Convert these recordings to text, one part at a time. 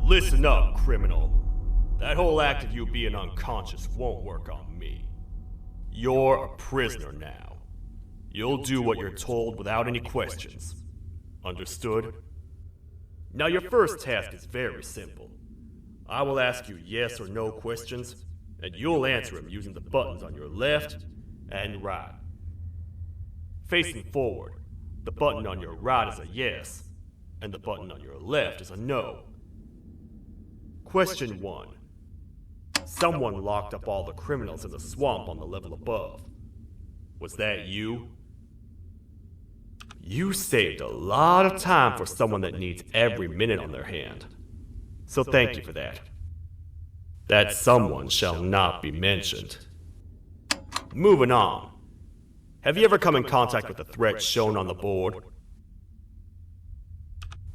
Listen up, criminal. That whole act of you being unconscious won't work on me. You're a prisoner now. You'll do what you're told without any questions. Understood? Now your first task is very simple. I will ask you yes or no questions, and you'll answer them using the buttons on your left and right. Facing forward, the button on your right is a yes, and the button on your left is a no. Question 1. Someone locked up all the criminals in the swamp on the level above. Was that you? You saved a lot of time for someone that needs every minute on their hand. So thank you for that. That someone shall not be mentioned. Moving on. Have you ever come in contact with the threat shown on the board?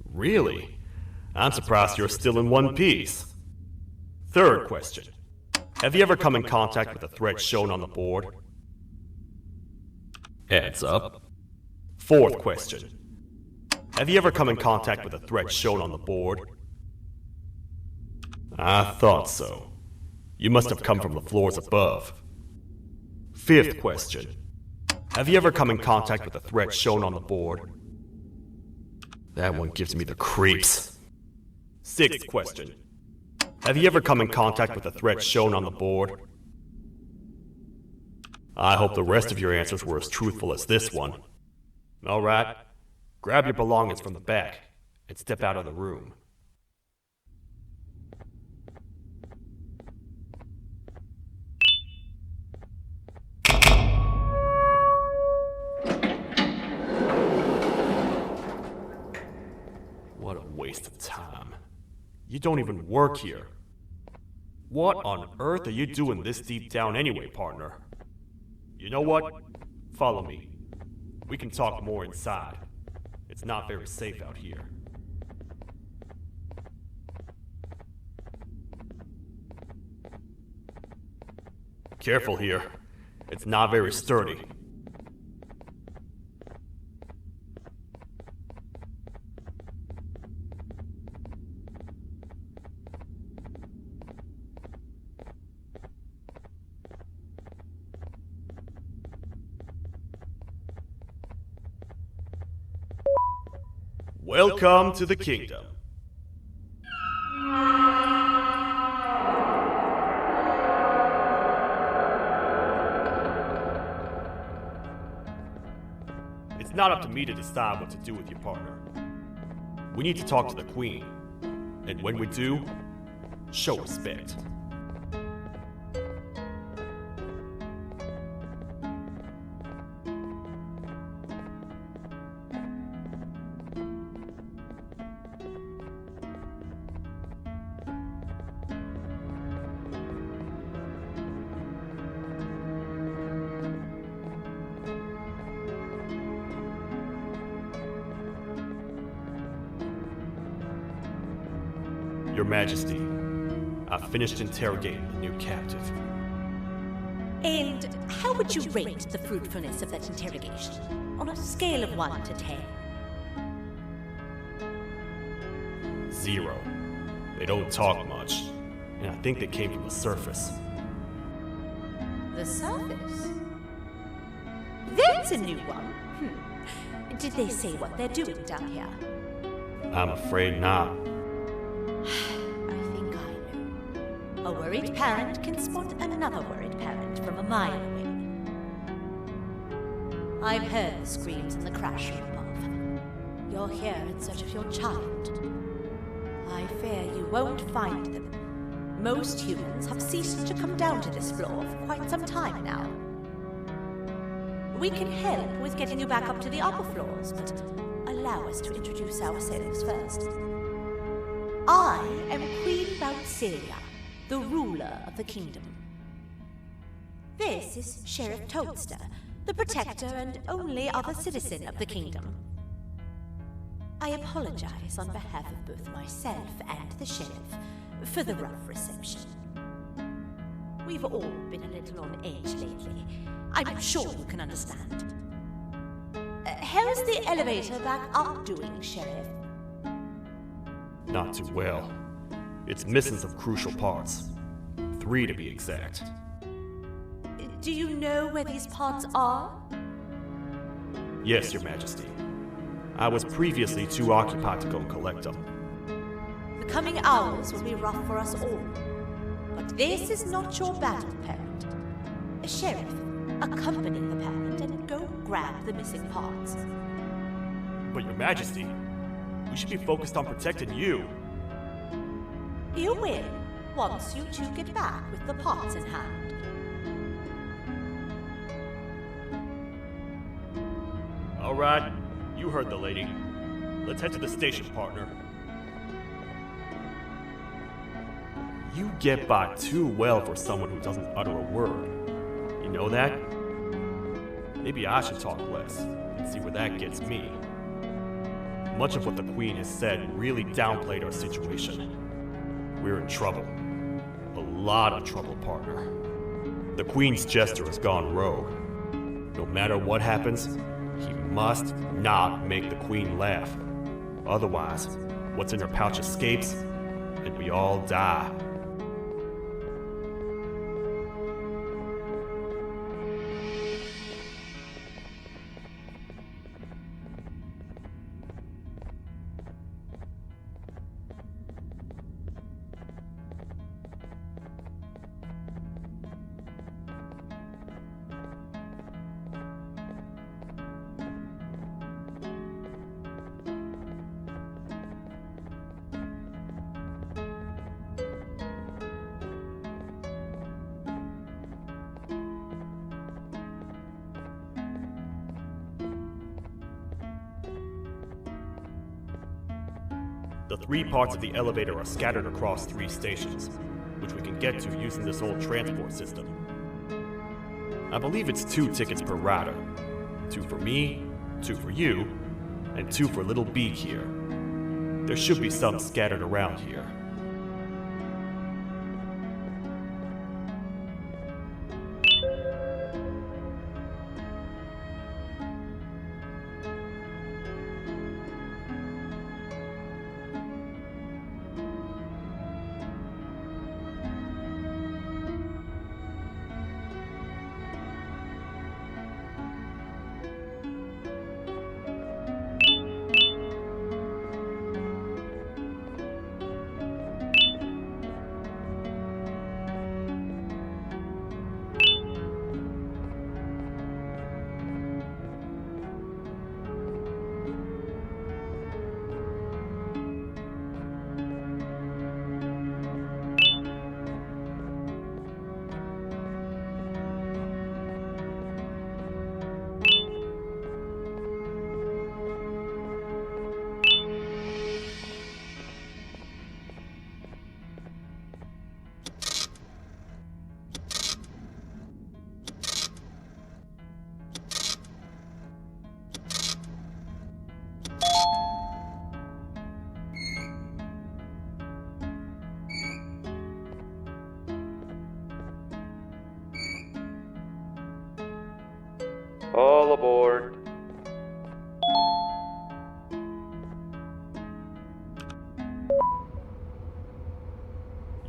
Really? I'm surprised you're still in one piece. Third question. Have you ever come in contact with the threat shown on the board? Heads up. Fourth question. Have you ever come in contact with the threat shown on the board? I thought so. You must have come from the floors above. Fifth question. Have you ever come in contact with the threat shown on the board? That one gives me the creeps. Sixth question. Have you ever come in contact with the threat shown on the board? I hope the rest of your answers were as truthful as this one. Alright, grab your belongings from the back and step out of the room. What a waste of time. You don't even work here. What on earth are you doing this deep down anyway, partner? You know what? Follow me. We can talk more inside. It's not very safe out here. Careful here. It's not very sturdy. Welcome to the kingdom. It's not up to me to decide what to do with your partner. We need to talk to the queen. And when we do, show respect. Your Majesty, I've finished interrogating the new captive. And how would you rate the fruitfulness of that interrogation, on a scale of 1 to 10? zero. They don't talk much, and I think they came from the surface. The surface? That's a new one. Did they say what they're doing down here? I'm afraid not. I think I know. A worried parent can spot another worried parent from a mile away. I've heard the screams in the crash room above. You're here in search of your child. I fear you won't find them. Most humans have ceased to come down to this floor for quite some time now. We can help with getting you back up to the upper floors, but allow us to introduce ourselves first. I am Queen Bouncelia, the ruler of the kingdom. This is Sheriff Toadstar, the protector and only other citizen of the kingdom. I apologize on behalf of both myself and the sheriff for the rough reception. We've all been a little on edge lately. I'm sure you can understand. How's the elevator back up doing, Sheriff? Not too well. It's missing some crucial parts. 3 to be exact. Do you know where these parts are? Yes, Your Majesty. I was previously too occupied to go and collect them. The coming hours will be rough for us all. But this is not your battle, parent. Sheriff, accompany the parent and go grab the missing parts. But Your Majesty, we should be focused on protecting you. You will, once you two get back with the parts in hand. All right, you heard the lady. Let's head to the station, partner. You get by too well for someone who doesn't utter a word. You know that? Maybe I should talk less and see where that gets me. Much of what the Queen has said really downplayed our situation. We're in trouble. A lot of trouble, partner. The Queen's Jester has gone rogue. No matter what happens, he must not make the Queen laugh. Otherwise, what's in her pouch escapes, and we all die. The 3 parts of the elevator are scattered across 3 stations, which we can get to using this old transport system. I believe it's 2 tickets per rider. 2 for me, 2 for you, and 2 for Little Beak here. There should be some scattered around here.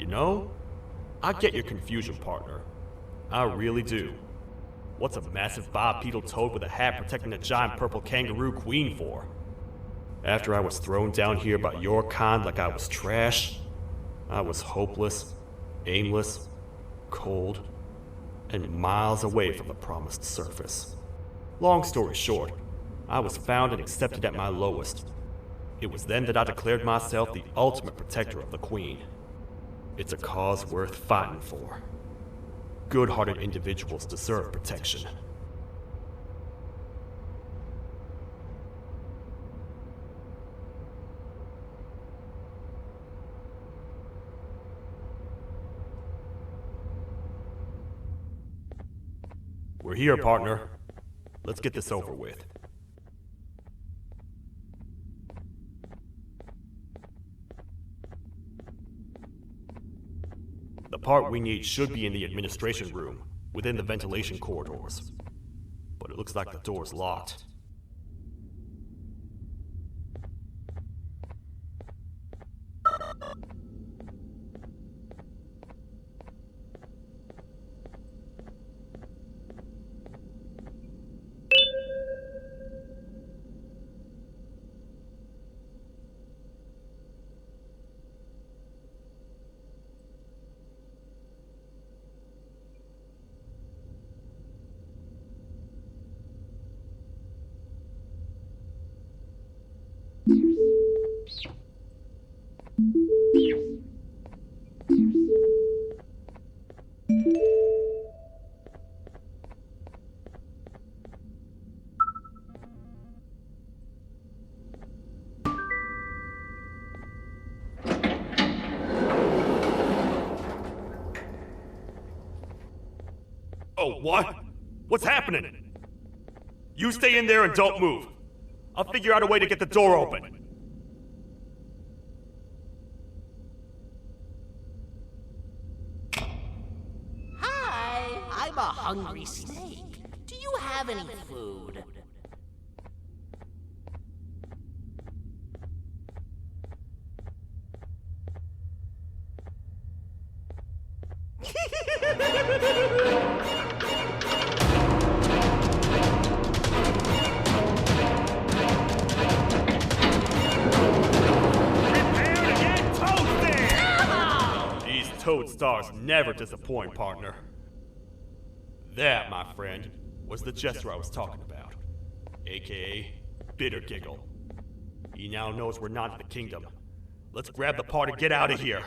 You know, I get your confusion, partner. I really do. What's a massive bipedal toad with a hat protecting a giant purple kangaroo queen for? After I was thrown down here by your kind like I was trash, I was hopeless, aimless, cold, and miles away from the promised surface. Long story short, I was found and accepted at my lowest. It was then that I declared myself the ultimate protector of the Queen. It's a cause worth fighting for. Good-hearted individuals deserve protection. We're here, partner. Let's get this over with. The part we need should be in the administration room, within the ventilation corridors. But it looks like the door's locked. Oh, what? What's happening? You stay in there and don't move. I'll figure out a way to get the door open. Hi, I'm a hungry snake. Do you have any food? Toadstars never disappoint, partner. That, my friend, was the Jester I was talking about, aka Bitter Giggle. He now knows we're not in the kingdom. Let's grab the part and get out of here.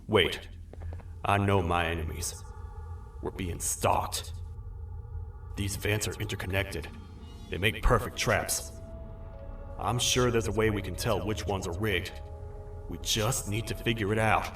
Wait, I know my enemies. We're being stalked. These vents are interconnected. They make perfect traps. I'm sure there's a way we can tell which ones are rigged. We just need to figure it out.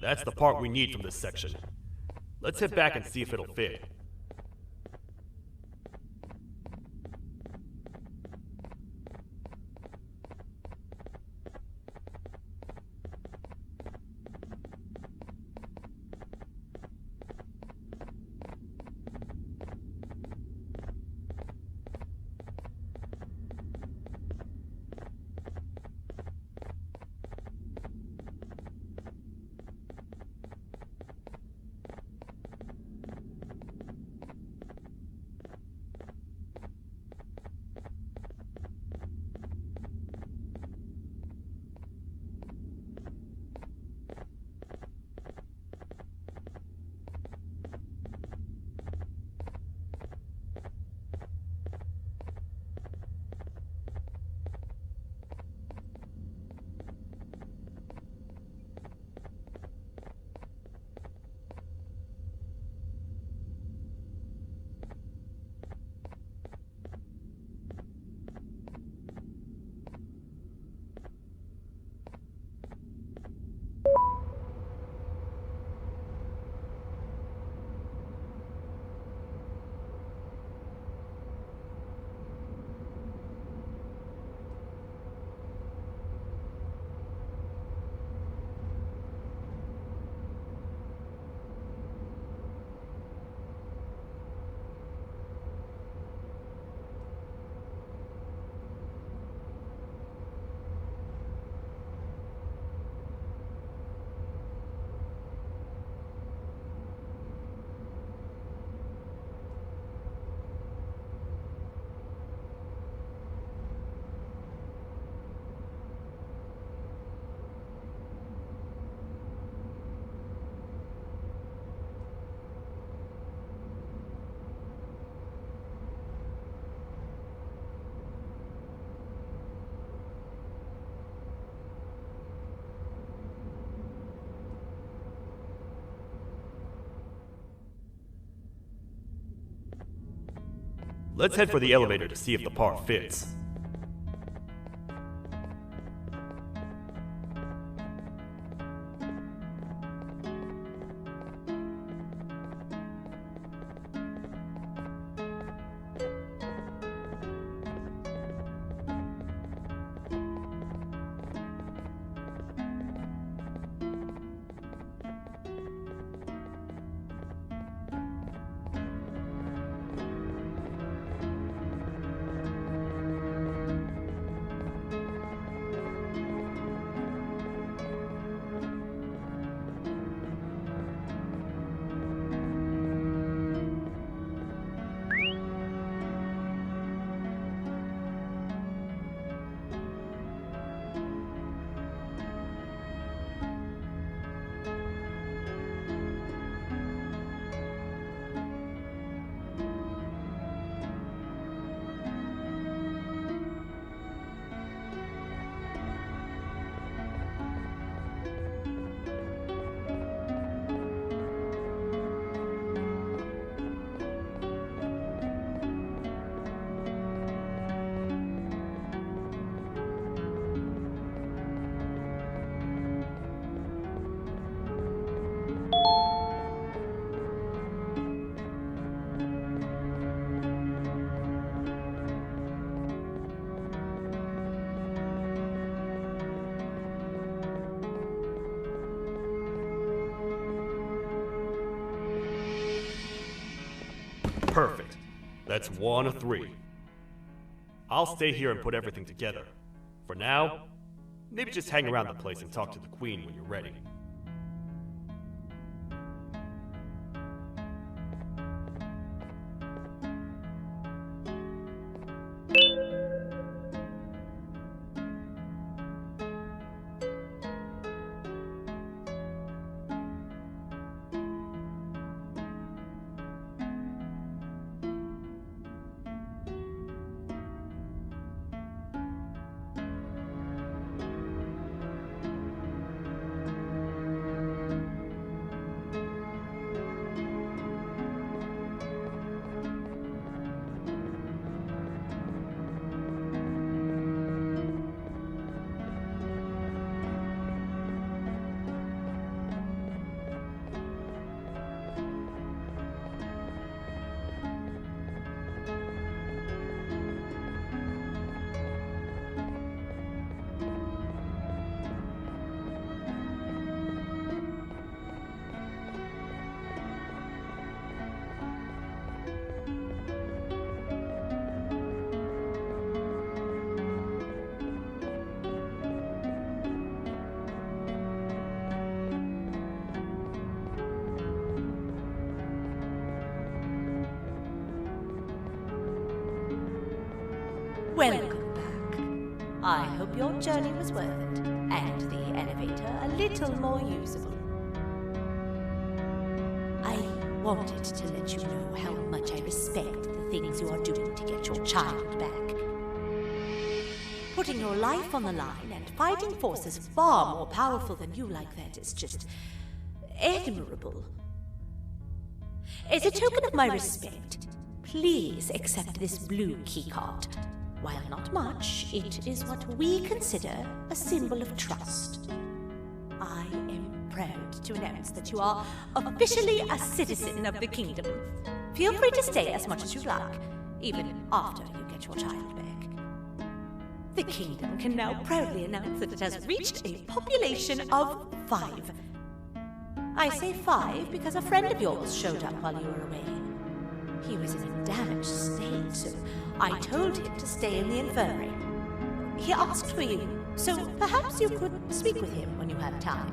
That's the part we need from this section. Let's head back and see if it'll fit. Let's head for the elevator to see if the part fits. Perfect. That's 1 of 3. I'll stay here and put everything together. For now, maybe just hang around the place and talk to the Queen when you're ready. Welcome back. I hope your journey was worth it, and the elevator a little more usable. I wanted to let you know how much I respect the things you are doing to get your child back. Putting your life on the line and fighting forces far more powerful than you like that is just admirable. As a token of my respect, please accept this blue keycard. While not much, it is what we consider a symbol of trust. I am proud to announce that you are officially a citizen of the kingdom. Feel free to stay as much as you like, even after you get your child back. The kingdom can now proudly announce that it has reached a population of 5. I say 5 because a friend of yours showed up while you were away. He was in a damaged state, so I told him to stay in the infirmary. He asked for you, so perhaps you could speak with him when you have time.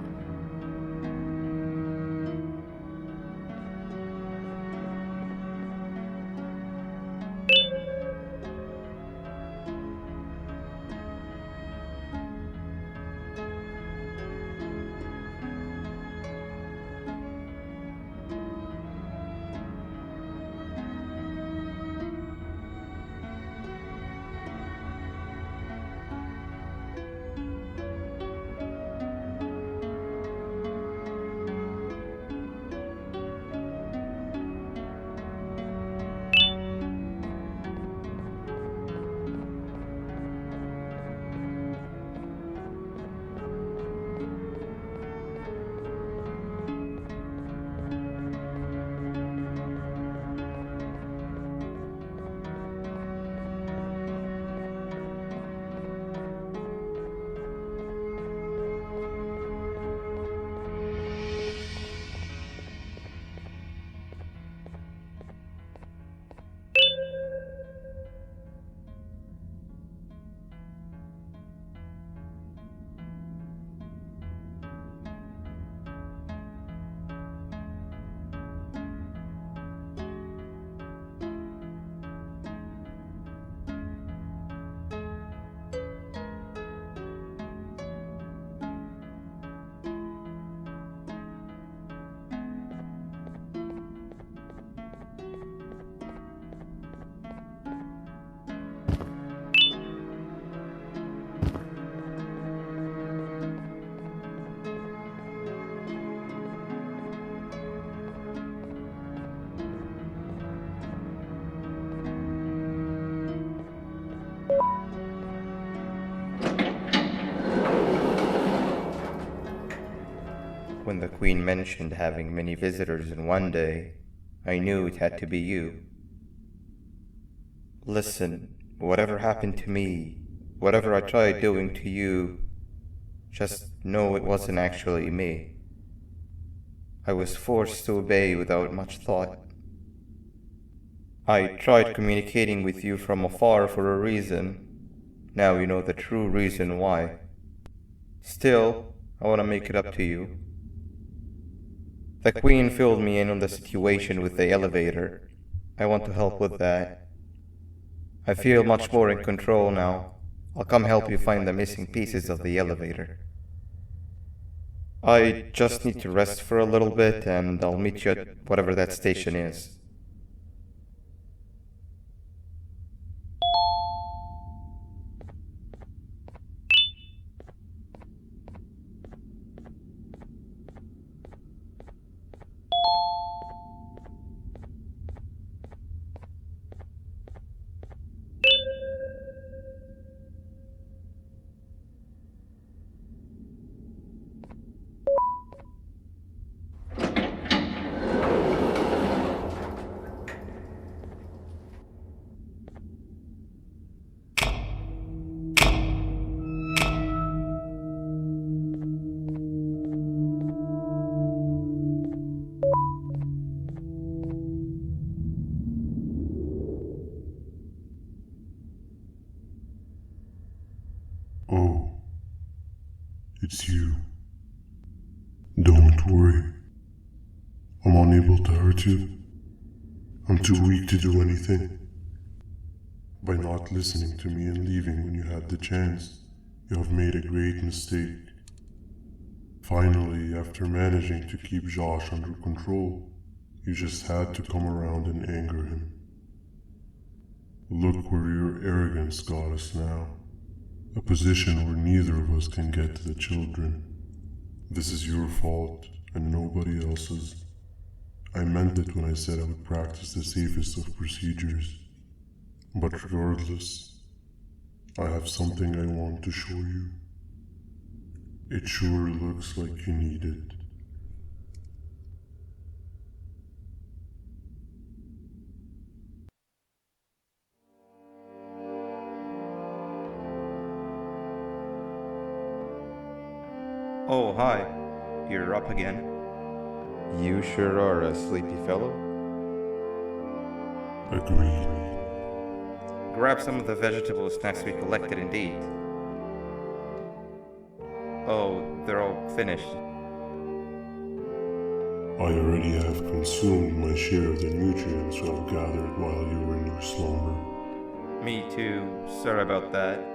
When the Queen mentioned having many visitors in one day, I knew it had to be you. Listen, whatever happened to me, whatever I tried doing to you, just know it wasn't actually me. I was forced to obey without much thought. I tried communicating with you from afar for a reason. Now you know the true reason why. Still, I want to make it up to you. The Queen filled me in on the situation with the elevator. I want to help with that. I feel much more in control now. I'll come help you find the missing pieces of the elevator. I just need to rest for a little bit and I'll meet you at whatever that station is. Oh, it's you. Don't worry. I'm unable to hurt you. I'm too weak to do anything. By not listening to me and leaving when you had the chance, you have made a great mistake. Finally, after managing to keep Josh under control, you just had to come around and anger him. Look where your arrogance got us now. A position where neither of us can get to the children. This is your fault and nobody else's. I meant it when I said I would practice the safest of procedures. But regardless, I have something I want to show you. It sure looks like you need it. Oh, hi. You're up again. You sure are a sleepy fellow. Agreed. Grab some of the vegetable snacks we collected indeed. Oh, they're all finished. I already have consumed my share of the nutrients I've gathered while you were in your slumber. Me too. Sorry about that.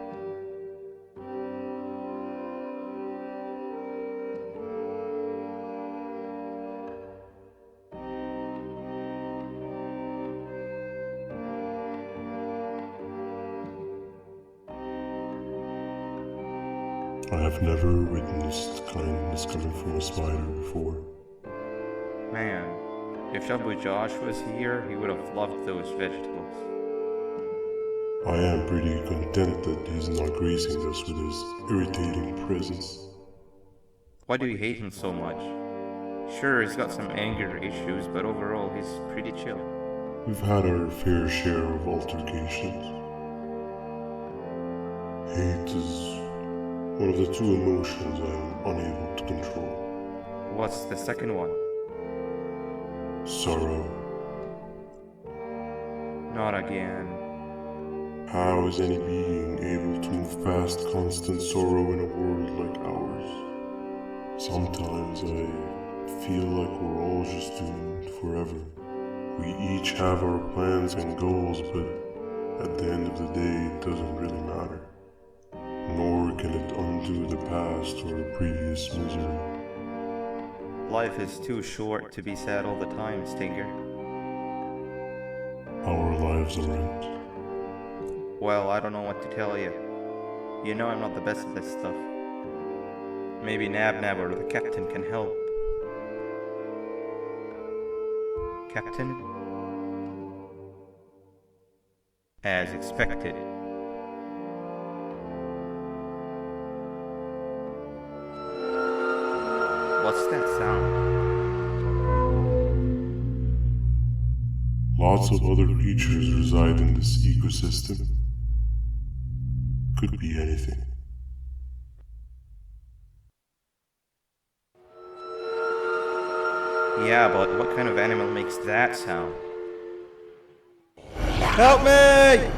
I have never witnessed kindness coming from a spider before. Man, if Shabu Josh was here, he would have loved those vegetables. I am pretty content that he's not gracing us with his irritating presence. Why do you hate him so much? Sure, he's got some anger issues, but overall he's pretty chill. We've had our fair share of altercations. Hate is one of the two emotions I'm unable to control. What's the second one? Sorrow. Not again. How is any being able to move past constant sorrow in a world like ours? Sometimes I feel like we're all just doomed forever. We each have our plans and goals, but at the end of the day, it doesn't really matter. Nor can it undo the past or previous misery. Life is too short to be sad all the time, Stinger. Our lives aren't. Well, I don't know what to tell you. You know I'm not the best at this stuff. Maybe Nab or the captain can help. Captain? As expected. What's that sound? Lots of other creatures reside in this ecosystem. Could be anything. Yeah, but what kind of animal makes that sound? Help me!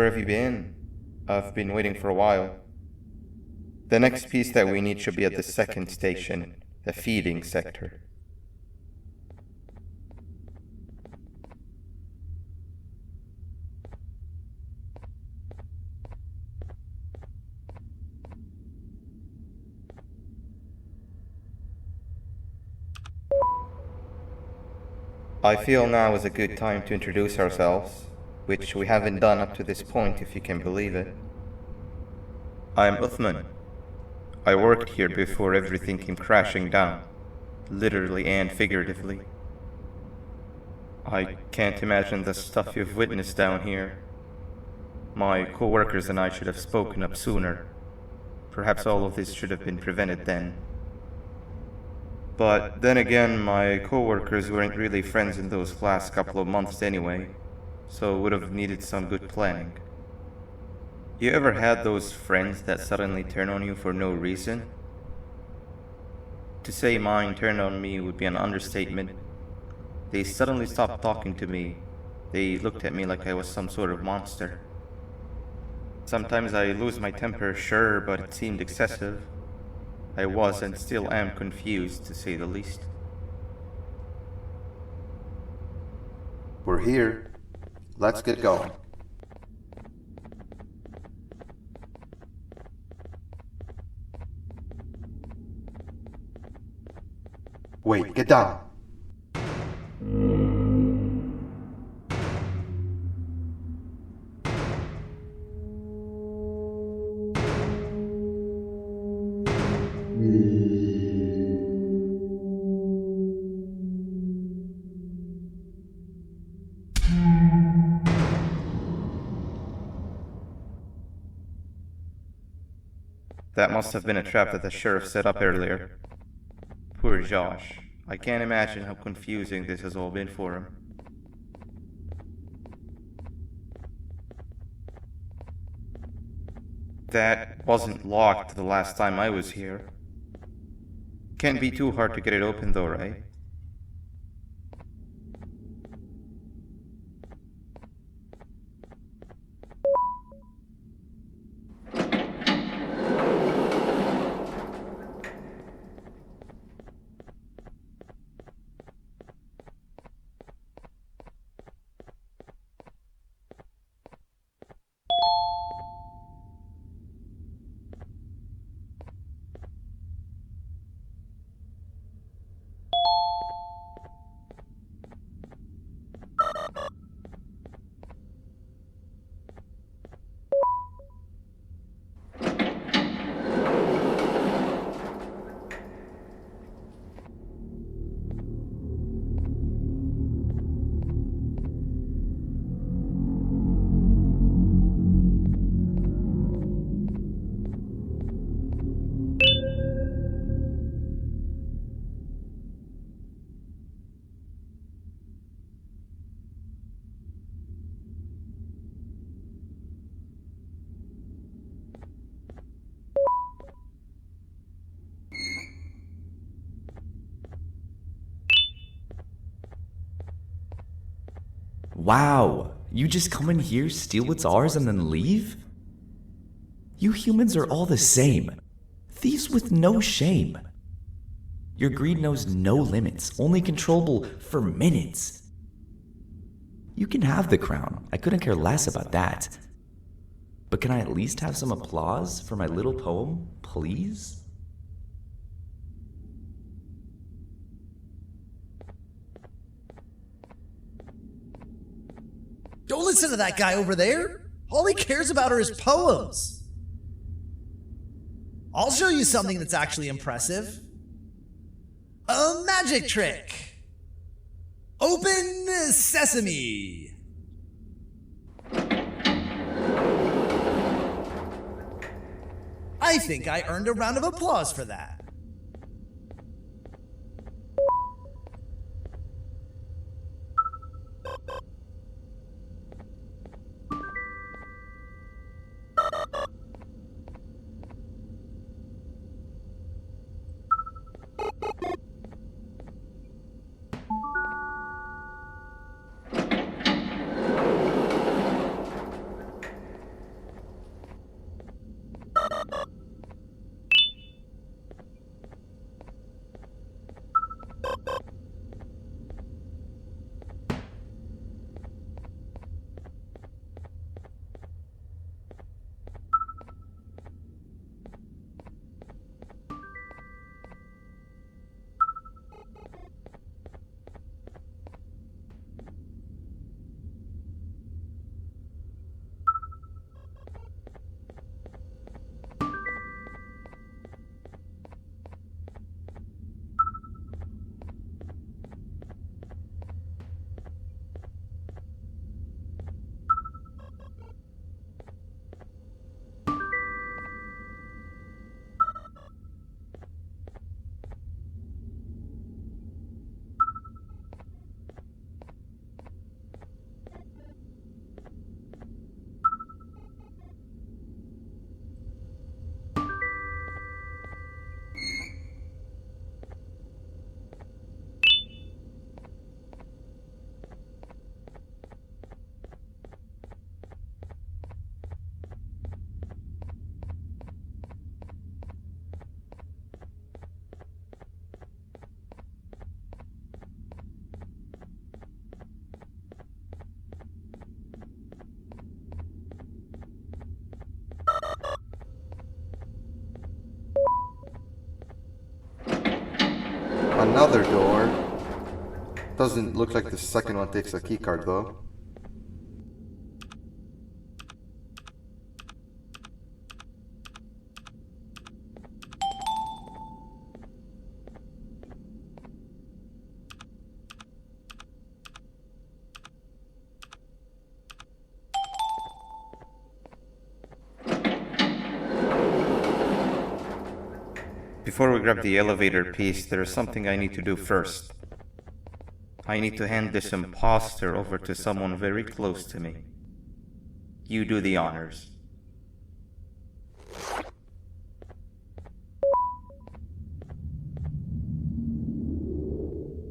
where have you been? I've been waiting for a while. The next piece that we need should be at the second station, the feeding sector. I feel now is a good time to introduce ourselves, which we haven't done up to this point, if you can believe it. I'm Uthman. I worked here before everything came crashing down, literally and figuratively. I can't imagine the stuff you've witnessed down here. My co-workers and I should have spoken up sooner. Perhaps all of this should have been prevented then. But then again, my co-workers weren't really friends in those last couple of months anyway, so would have needed some good planning. You ever had those friends that suddenly turn on you for no reason? To say mine turned on me would be an understatement. They suddenly stopped talking to me. They looked at me like I was some sort of monster. Sometimes I lose my temper, sure, but it seemed excessive. I was and still am confused, to say the least. We're here. Let's get going. Wait, get down. That must have been a trap that the sheriff set up earlier. Poor Josh. I can't imagine how confusing this has all been for him. That wasn't locked the last time I was here. Can't be too hard to get it open though, right? Wow, you just come in here, steal what's ours, and then leave? You humans are all the same. Thieves with no shame. Your greed knows no limits, only controllable for minutes. You can have the crown, I couldn't care less about that. But can I at least have some applause for my little poem, please? Don't listen to that guy over there. All he cares about are his poems. I'll show you something that's actually impressive. A magic trick. Open sesame. I think I earned a round of applause for that. another door. Doesn't look like the second one takes a keycard though. Before we grab the elevator piece, there is something I need to do first. I need to hand this imposter over to someone very close to me. You do the honors.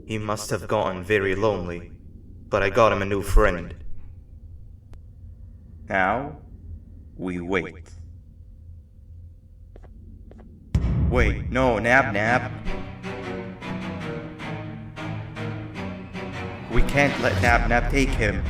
He must have gotten very lonely, but I got him a new friend. Now, we wait. Wait, no, Nab. We can't let Nab take him.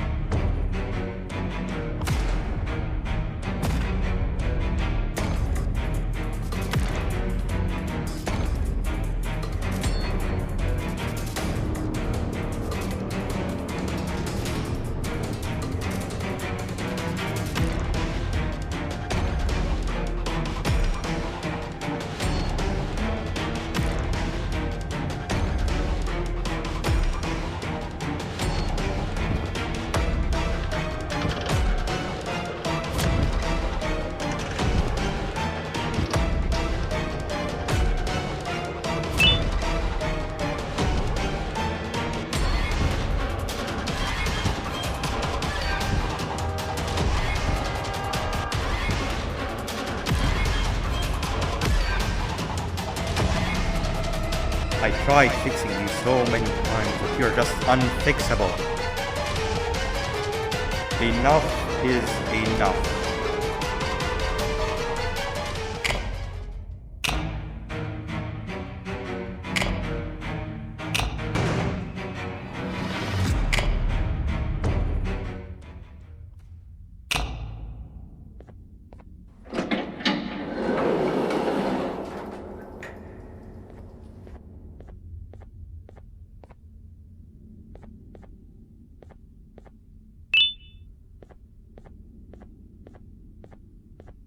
I tried fixing you so many times, but you're just unfixable. Enough is enough.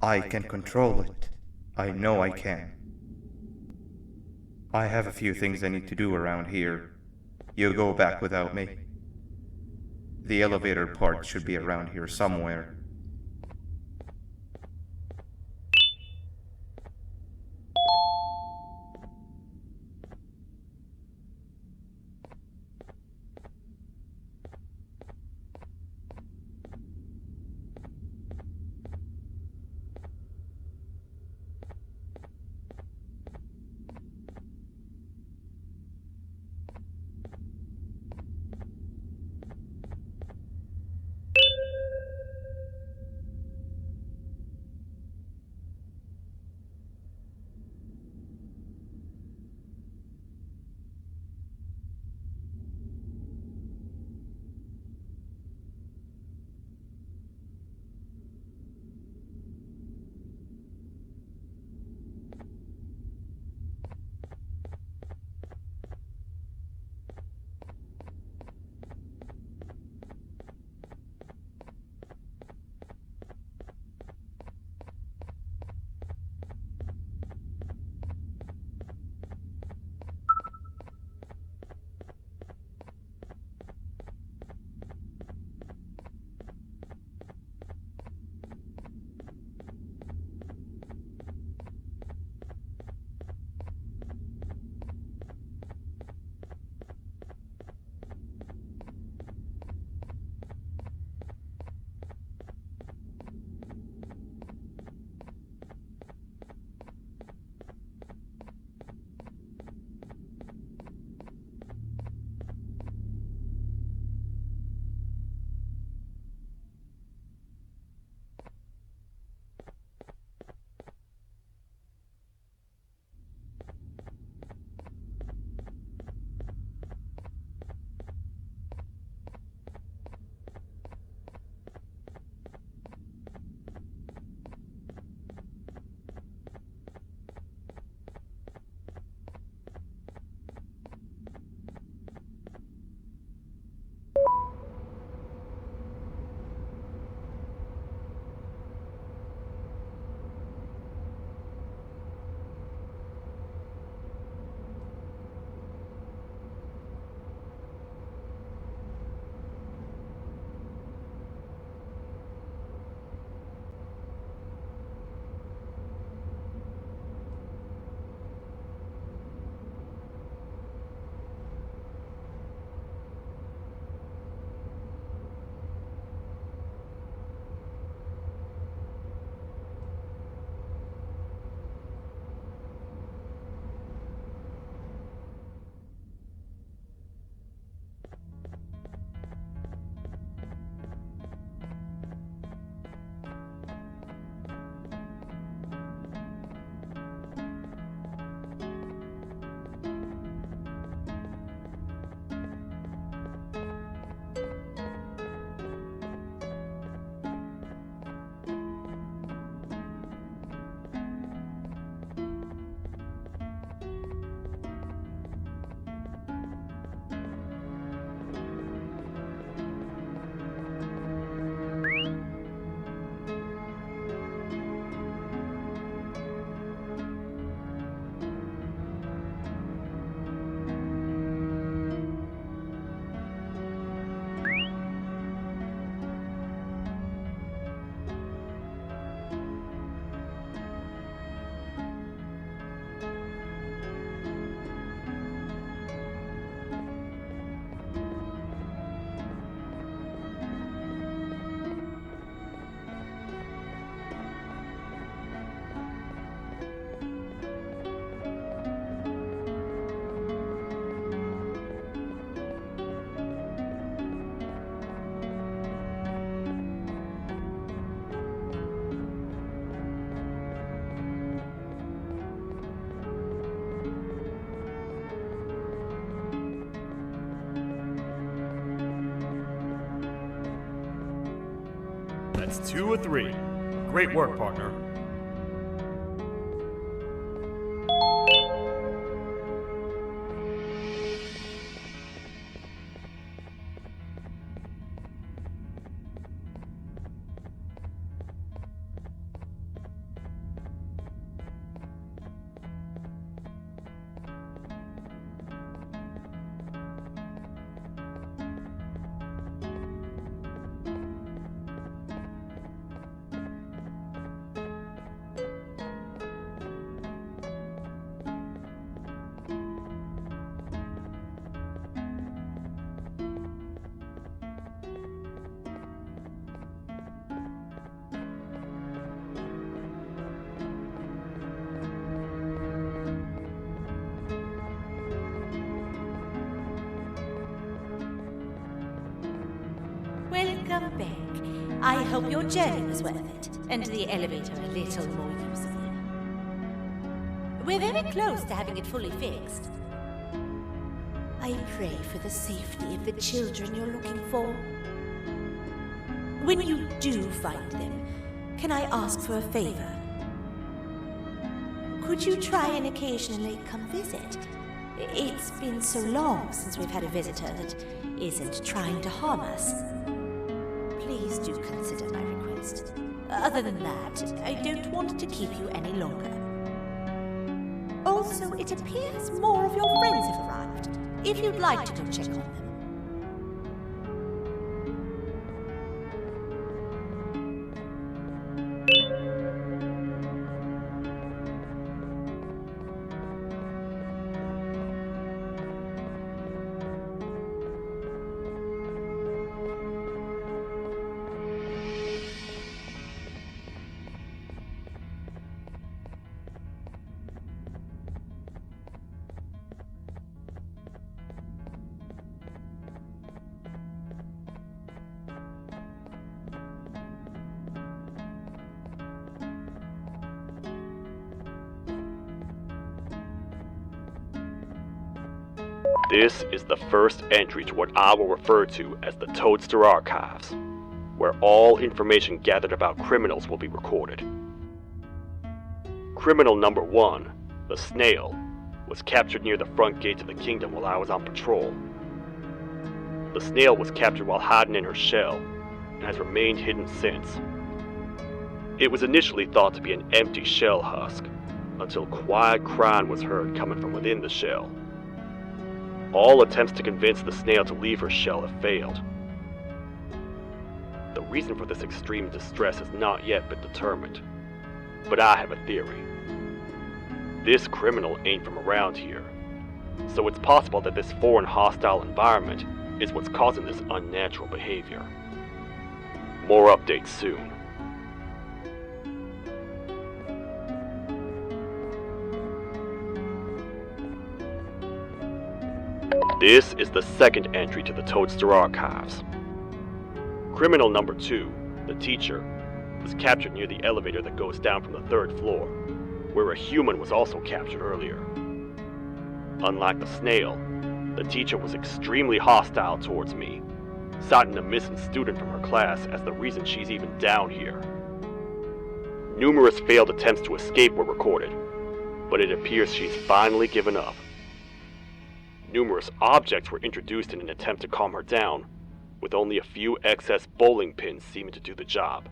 I can control it. I know I can. I have a few things I need to do around here. You go back without me. The elevator part should be around here somewhere. That's 2 of 3. Great work, partner. Welcome back. I hope your journey was worth it, and the elevator a little more usable. We're very close to having it fully fixed. I pray for the safety of the children you're looking for. When you do find them, can I ask for a favor? Could you try and occasionally come visit? It's been so long since we've had a visitor that isn't trying to harm us. Please do consider my request. Other than that, I don't want to keep you any longer. Also, it appears more of your friends have arrived. If you'd like to go check on them. This is the first entry to what I will refer to as the Toadstar archives, where all information gathered about criminals will be recorded. Criminal number 1, the snail, was captured near the front gate of the kingdom while I was on patrol. The snail was captured while hiding in her shell, and has remained hidden since. It was initially thought to be an empty shell husk, until quiet crying was heard coming from within the shell. All attempts to convince the snail to leave her shell have failed. The reason for this extreme distress has not yet been determined, but I have a theory. This criminal ain't from around here, so it's possible that this foreign hostile environment is what's causing this unnatural behavior. More updates soon. This is the second entry to the Toadstar archives. Criminal number 2, the teacher, was captured near the elevator that goes down from the 3rd floor, where a human was also captured earlier. Unlike the snail, the teacher was extremely hostile towards me, citing a missing student from her class as the reason she's even down here. Numerous failed attempts to escape were recorded, but it appears she's finally given up. Numerous objects were introduced in an attempt to calm her down, with only a few excess bowling pins seeming to do the job.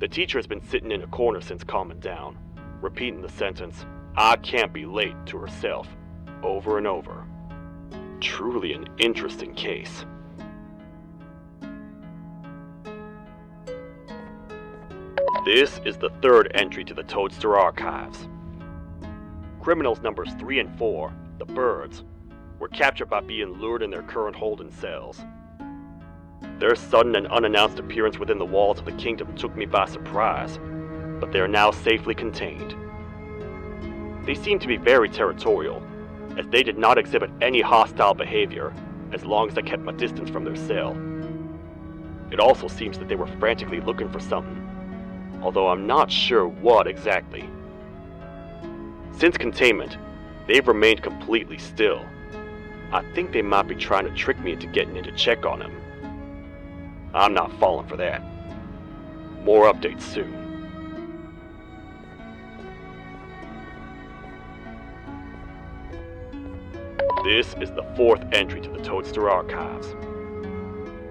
The teacher has been sitting in a corner since calming down, repeating the sentence, "I can't be late," to herself, over and over. Truly an interesting case. This is the 3rd entry to the Toadstar archives. Criminals numbers 3 and 4, the birds, were captured by being lured in their current holding cells. Their sudden and unannounced appearance within the walls of the kingdom took me by surprise, but they are now safely contained. They seem to be very territorial, as they did not exhibit any hostile behavior as long as I kept my distance from their cell. It also seems that they were frantically looking for something, although I'm not sure what exactly. Since containment, they've remained completely still. I think they might be trying to trick me into getting in to check on them. I'm not falling for that. More updates soon. This is the 4th entry to the Toadstar archives.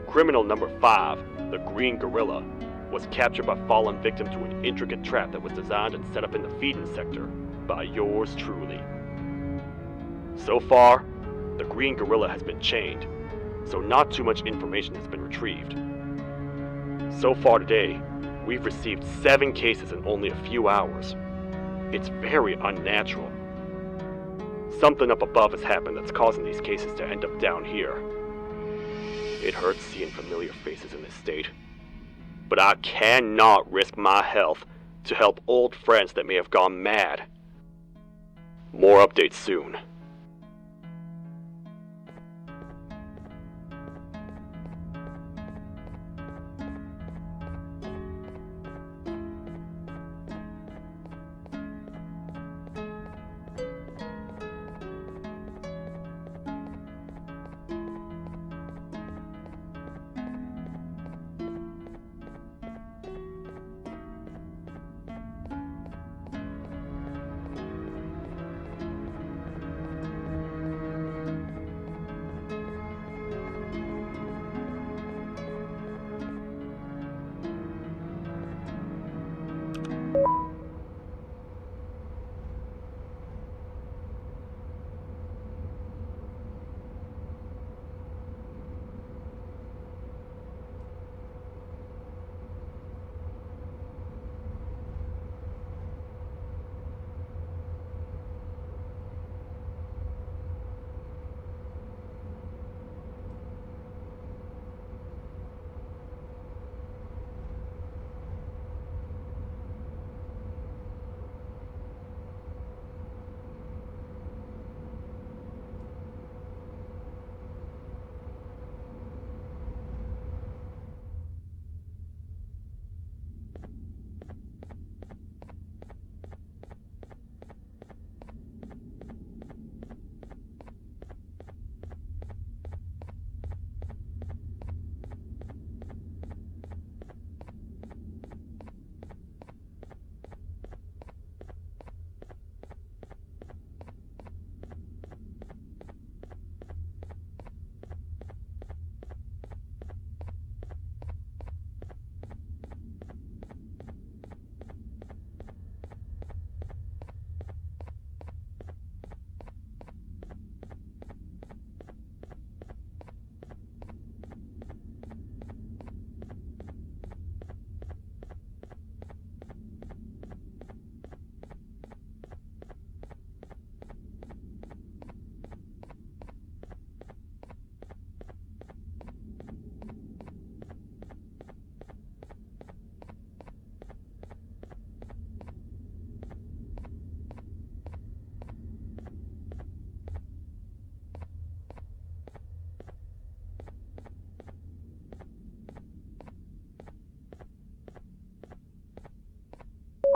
Criminal number 5, the Green Gorilla, was captured by fallen victim to an intricate trap that was designed and set up in the feeding sector by yours truly. So far, the Green Gorilla has been chained, so not too much information has been retrieved. So far today, we've received 7 cases in only a few hours. It's very unnatural. Something up above has happened that's causing these cases to end up down here. It hurts seeing familiar faces in this state, but I cannot risk my health to help old friends that may have gone mad. More updates soon.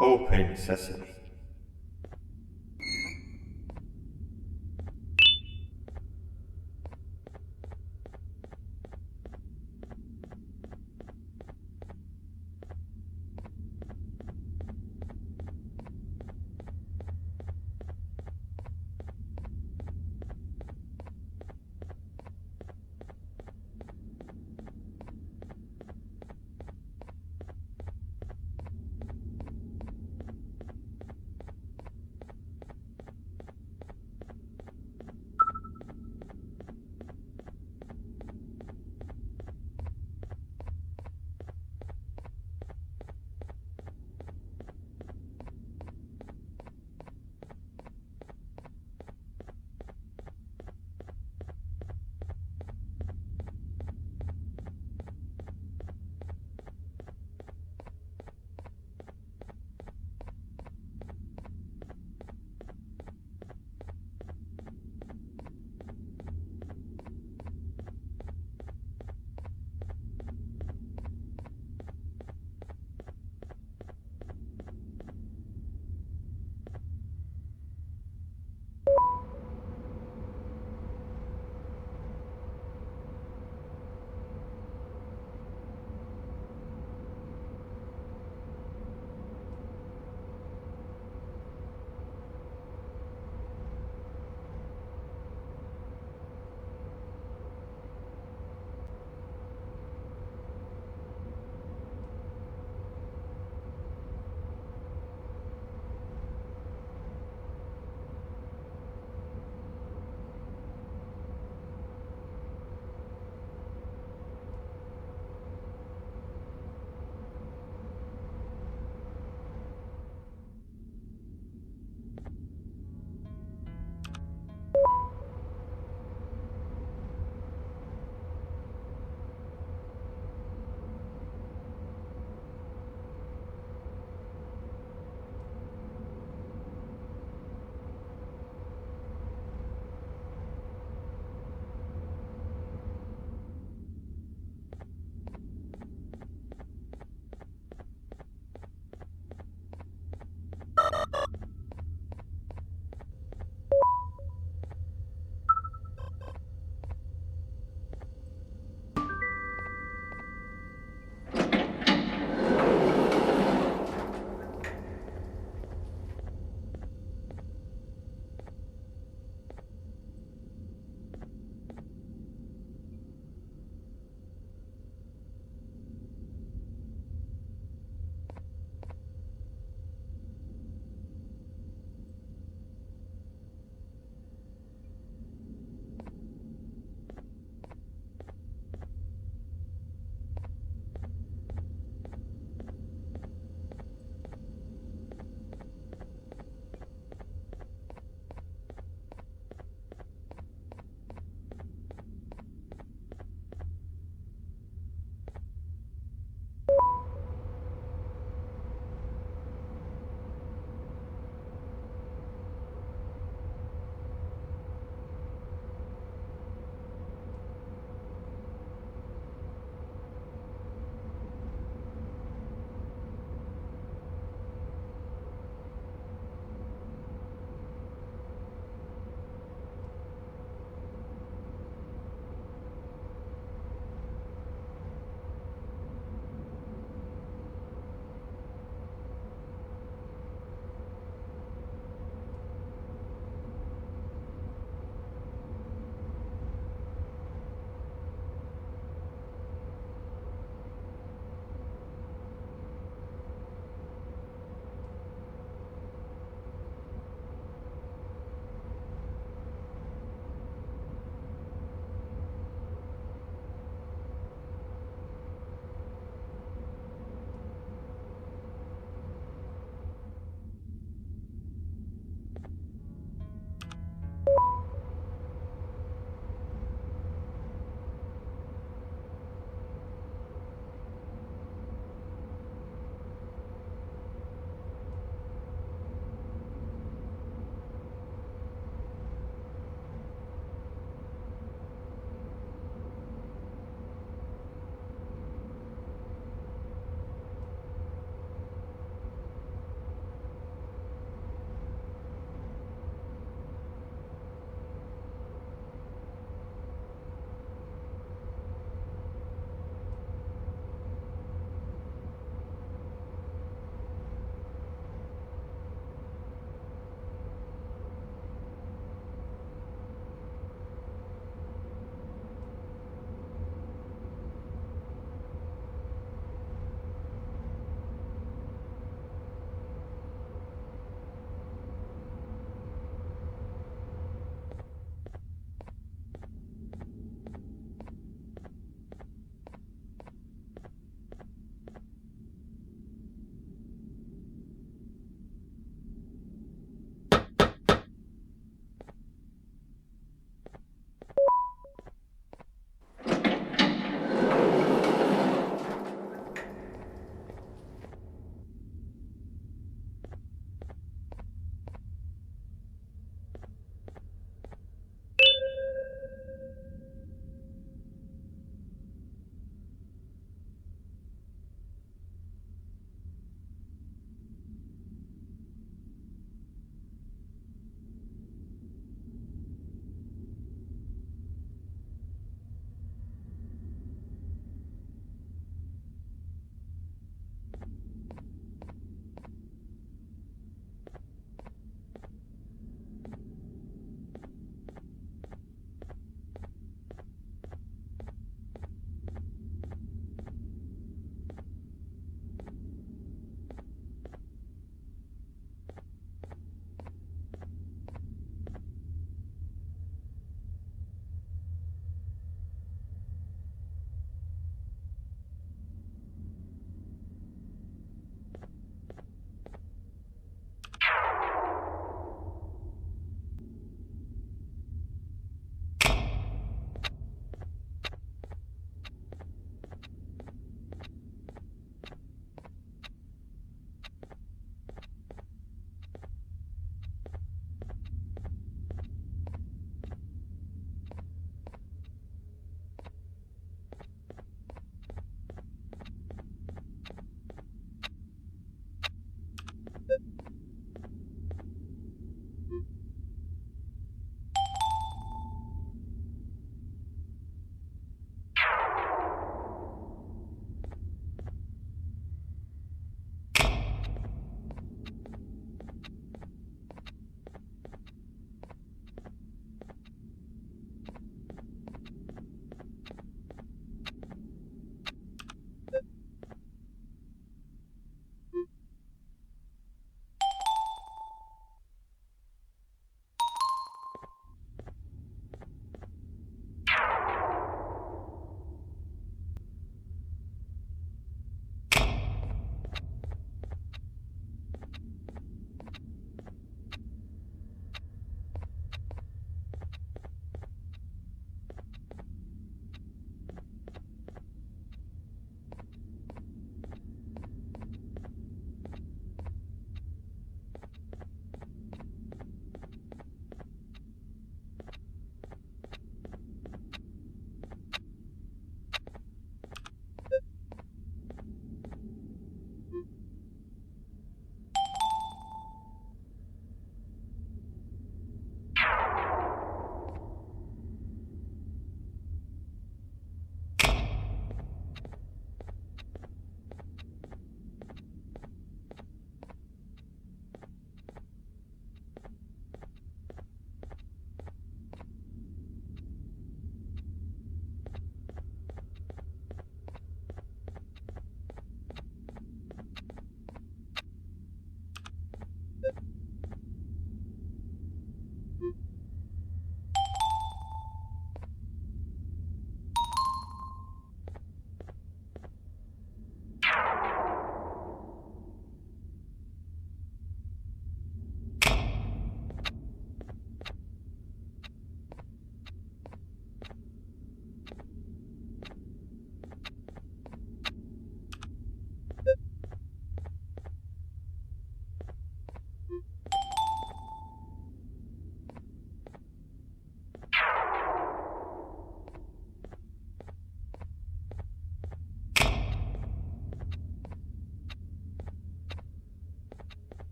Open sesame.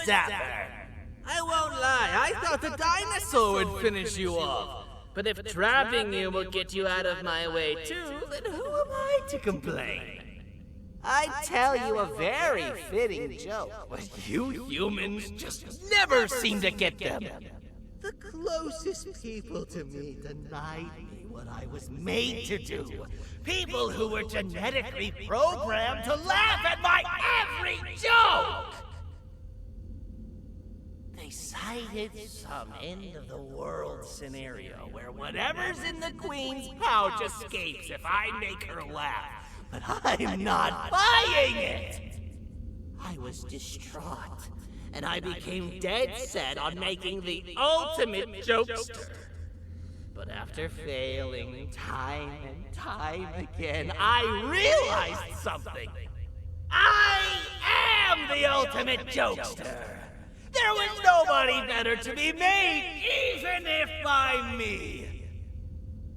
zapper. I won't lie, I thought the dinosaur would finish you off. But if trapping you will get you out of my way too, then who am I to complain? I'd tell you a very fitting joke, but you humans just never seem to get them. The closest people to me denied me what I was made to do. People who were genetically programmed to laugh at my every joke! They cited some end-of-the-world scenario where whatever's in the Queen's pouch escapes if I make her laugh. But I'm not buying it! I was distraught. and I became dead set on making the ultimate jokester. But after failing time and time again, I realized something. I am the ultimate jokester. There was nobody better to be made, even if by me.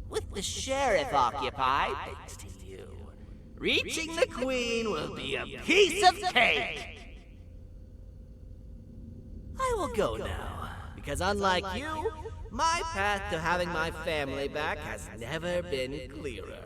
With the sheriff occupied, thanks to you, reaching the queen will be a piece of cake. I will go now, because unlike you, my path to having my family back has never been clearer.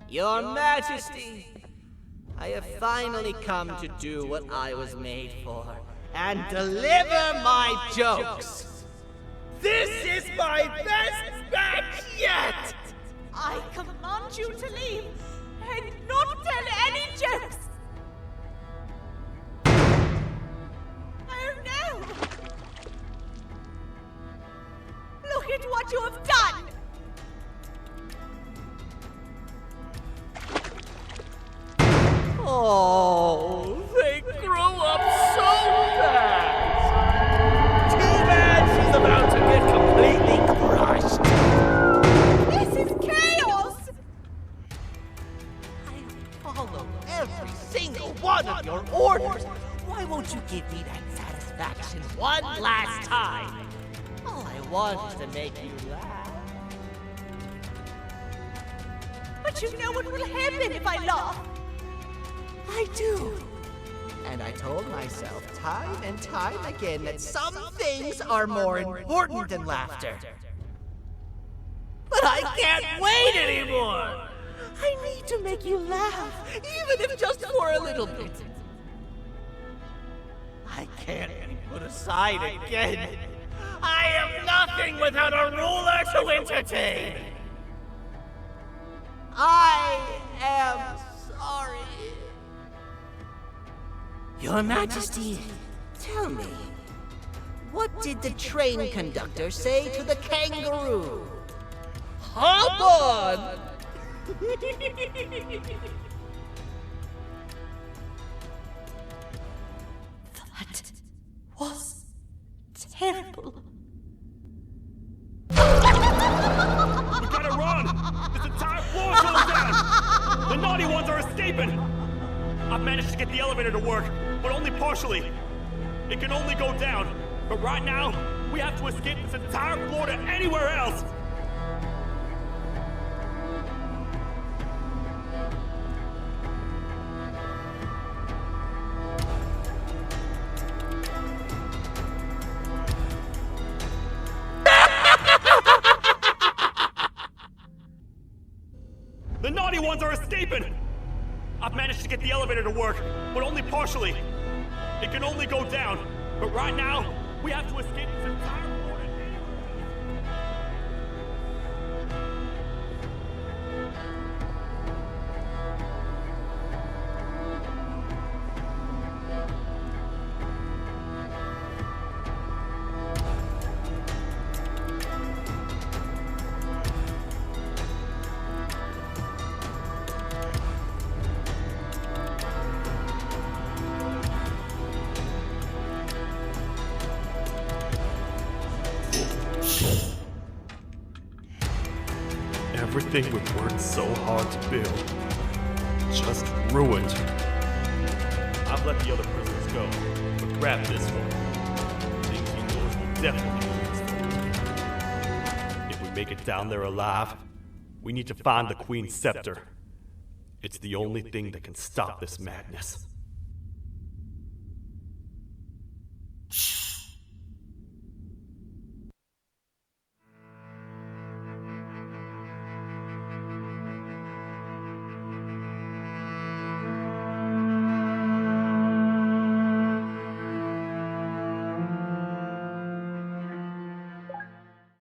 Your Majesty, I have finally come to do what I was made for, and deliver my jokes. This is my best back yet! I command you to leave and not tell any jokes. Oh no! Look at what you have done! Oh, they grew up so fast! Too bad she's about to get completely crushed! This is chaos! I follow every single one of your orders! Why won't you give me that satisfaction one last time? All I want is to make you laugh. But you know what will happen if I laugh. I do. And I told myself time and time again that some things are more important than laughter. But I can't wait anymore! I need to make you laugh, even if just for a little bit. I can't be put aside again. I am nothing without a ruler to entertain. I am sorry. Your Majesty, tell me, what did the train conductor say to the kangaroo? Hop on! That was terrible. We gotta run! This entire floor is going down! The naughty ones are escaping! I've managed to get the elevator to work, but only partially. It can only go down, but right now, we have to escape this entire floor to anywhere else! The naughty ones are escaping! I've managed to get the elevator to work, but only partially. It can only go down, but right now, we have to escape this entire floor to anywhere else. Everything we've worked so hard to build, just ruined. I've let the other prisoners go, but grab this one. Things he knows will definitely be useful. If we make it down there alive, we need to find the Queen's scepter. It's the only thing that can stop this madness.